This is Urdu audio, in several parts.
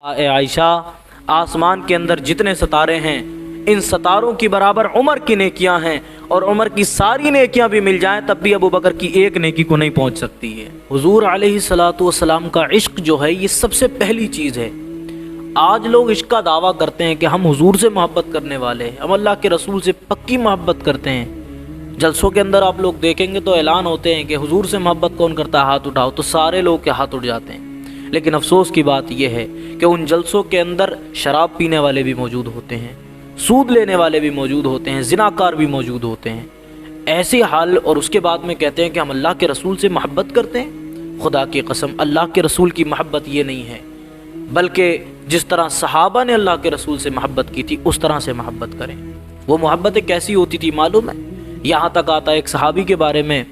اے عائشہ، آسمان کے اندر جتنے ستارے ہیں ان ستاروں کی برابر عمر کی نیکیاں ہیں، اور عمر کی ساری نیکیاں بھی مل جائیں تب بھی ابو بکر کی ایک نیکی کو نہیں پہنچ سکتی ہے۔ حضور علیہ الصلوۃ والسلام کا عشق جو ہے یہ سب سے پہلی چیز ہے۔ آج لوگ عشق کا دعویٰ کرتے ہیں کہ ہم حضور سے محبت کرنے والے ہیں، ہم اللہ کے رسول سے پکی محبت کرتے ہیں۔ جلسوں کے اندر آپ لوگ دیکھیں گے تو اعلان ہوتے ہیں کہ حضور سے محبت کون کرتا ہے، ہاتھ اٹھاؤ، تو سارے لوگ کے ہاتھ اٹھ جاتے ہیں۔ لیکن افسوس کی بات یہ ہے کہ ان جلسوں کے اندر شراب پینے والے بھی موجود ہوتے ہیں، سود لینے والے بھی موجود ہوتے ہیں، زناکار بھی موجود ہوتے ہیں۔ ایسے حال اور اس کے بعد میں کہتے ہیں کہ ہم اللہ کے رسول سے محبت کرتے ہیں۔ خدا کی قسم، اللہ کے رسول کی محبت یہ نہیں ہے، بلکہ جس طرح صحابہ نے اللہ کے رسول سے محبت کی تھی اس طرح سے محبت کریں۔ وہ محبتیں کیسی ہوتی تھی معلوم ہے؟ یہاں تک آتا ہے ایک صحابی کے بارے میں،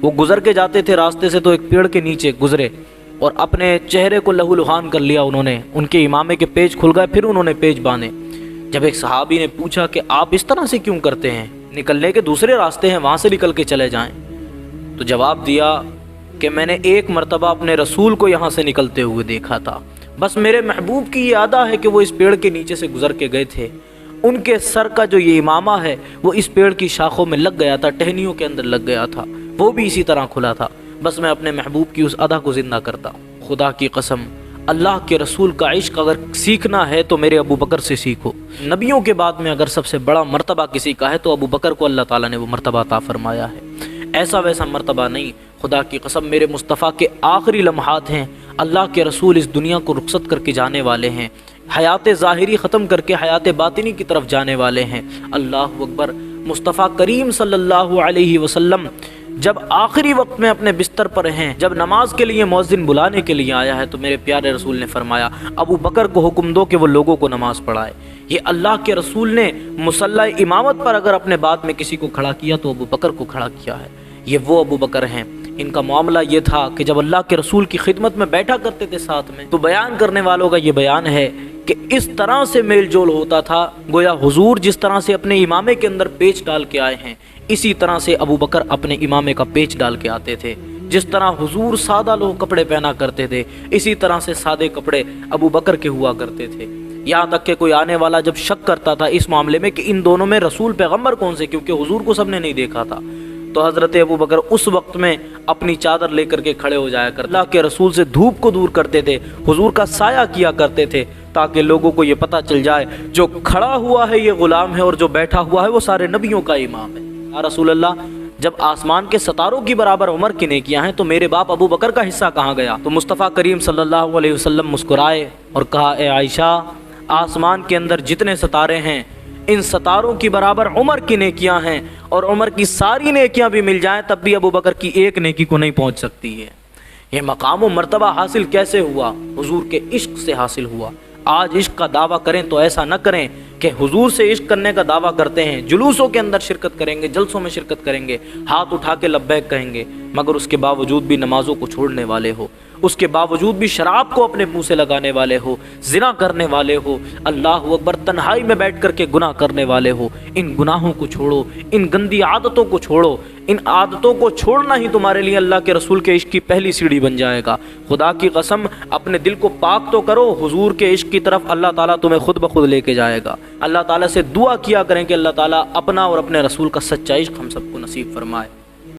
وہ گزر کے جاتے تھے راستے سے تو ایک پیڑ کے نیچے گزرے اور اپنے چہرے کو لہو لہان کر لیا انہوں نے، ان کے امامے کے پیچ کھل گئے، پھر انہوں نے پیچ باندھے۔ جب ایک صحابی نے پوچھا کہ آپ اس طرح سے کیوں کرتے ہیں، نکلنے کے دوسرے راستے ہیں وہاں سے نکل کے چلے جائیں، تو جواب دیا کہ میں نے ایک مرتبہ اپنے رسول کو یہاں سے نکلتے ہوئے دیکھا تھا، بس میرے محبوب کی یہ عادت ہے کہ وہ اس پیڑ کے نیچے سے گزر کے گئے تھے، ان کے سر کا جو یہ امامہ ہے وہ اس پیڑ کی شاخوں میں لگ گیا تھا، ٹہنیوں کے اندر لگ گیا تھا، وہ بھی اسی طرح کھلا تھا، بس میں اپنے محبوب کی اس ادا کو زندہ کرتا ہوں۔ خدا کی قسم، اللہ کے رسول کا عشق اگر سیکھنا ہے تو میرے ابو بکر سے سیکھو۔ نبیوں کے بعد میں اگر سب سے بڑا مرتبہ کسی کا ہے تو ابو بکر کو اللہ تعالیٰ نے وہ مرتبہ عطا فرمایا ہے، ایسا ویسا مرتبہ نہیں۔ خدا کی قسم، میرے مصطفیٰ کے آخری لمحات ہیں، اللہ کے رسول اس دنیا کو رخصت کر کے جانے والے ہیں، حیات ظاہری ختم کر کے حیات باطنی کی طرف جانے والے ہیں۔ اللہ اکبر۔ مصطفیٰ کریم صلی اللہ علیہ وسلم جب آخری وقت میں اپنے بستر پر ہیں، جب نماز کے لیے مؤذن بلانے کے لیے آیا ہے تو میرے پیارے رسول نے فرمایا ابو بکر کو حکم دو کہ وہ لوگوں کو نماز پڑھائے۔ یہ اللہ کے رسول نے مصلی امامت پر اگر اپنے بعد میں کسی کو کھڑا کیا تو ابو بکر کو کھڑا کیا ہے۔ یہ وہ ابو بکر ہیں، ان کا معاملہ یہ تھا کہ جب اللہ کے رسول کی خدمت میں بیٹھا کرتے تھے ساتھ میں، تو بیان کرنے والوں کا یہ بیان ہے کہ اس طرح سے میل جول ہوتا تھا گویا حضور جس طرح سے اپنے امامے کے اندر پیچ ڈال کے آئے ہیں، اسی طرح سے ابو بکر اپنے امامے کا پیچ ڈال کے آتے تھے۔ جس طرح حضور سادہ لوگ کپڑے پہنا کرتے تھے، اسی طرح سے سادے کپڑے ابو بکر کے ہوا کرتے تھے۔ یہاں تک کہ کوئی آنے والا جب شک کرتا تھا اس معاملے میں کہ ان دونوں میں رسول پیغمبر کون سے، کیونکہ حضور کو سب نے نہیں دیکھا تھا، تو حضرت ابو بکر اس وقت میں اپنی چادر لے کر کے کھڑے ہو جایا کرتے، اللہ کے رسول سے دھوپ کو دور کرتے تھے، حضور کا سایہ کیا کرتے تھے، تاکہ لوگوں کو یہ پتہ چل جائے جو کھڑا ہوا ہے یہ غلام ہے اور جو بیٹھا ہوا ہے وہ سارے نبیوں کا امام ہے۔ یا رسول اللہ، جب آسمان کے ستاروں کی برابر عمر کی نیکیاں ہیں تو میرے باپ ابو بکر کا حصہ کہاں گیا؟ تو مصطفیٰ کریم صلی اللہ علیہ وسلم مسکرائے اور کہا اے عائشہ، آسمان کے اندر جتنے ستارے ہیں ان ستاروں کی برابر عمر کی نیکیاں ہیں، اور عمر کی ساری نیکیاں بھی مل جائیں تب بھی ابو بکر کی ایک نیکی کو نہیں پہنچ سکتی ہے۔ یہ مقام و مرتبہ حاصل کیسے ہوا؟ حضور کے عشق سے حاصل ہوا۔ آج عشق کا دعویٰ کریں تو ایسا نہ کریں کہ حضور سے عشق کرنے کا دعویٰ کرتے ہیں، جلوسوں کے اندر شرکت کریں گے، جلسوں میں شرکت کریں گے، ہاتھ اٹھا کے لبیک کہیں گے، مگر اس کے باوجود بھی نمازوں کو چھوڑنے والے ہو، اس کے باوجود بھی شراب کو اپنے منہ سے لگانے والے ہو، زنا کرنے والے ہو، اللہ اکبر، تنہائی میں بیٹھ کر کے گناہ کرنے والے ہو۔ ان گناہوں کو چھوڑو، ان گندی عادتوں کو چھوڑو۔ ان عادتوں کو چھوڑنا ہی تمہارے لیے اللہ کے رسول کے عشق کی پہلی سیڑھی بن جائے گا۔ خدا کی قسم، اپنے دل کو پاک تو کرو، حضور کے عشق کی طرف اللہ تعالیٰ تمہیں خود بخود لے کے جائے گا۔ اللہ تعالیٰ سے دعا کیا کریں کہ اللہ تعالیٰ اپنا اور اپنے رسول کا سچا عشق ہم سب کو نصیب فرمائے۔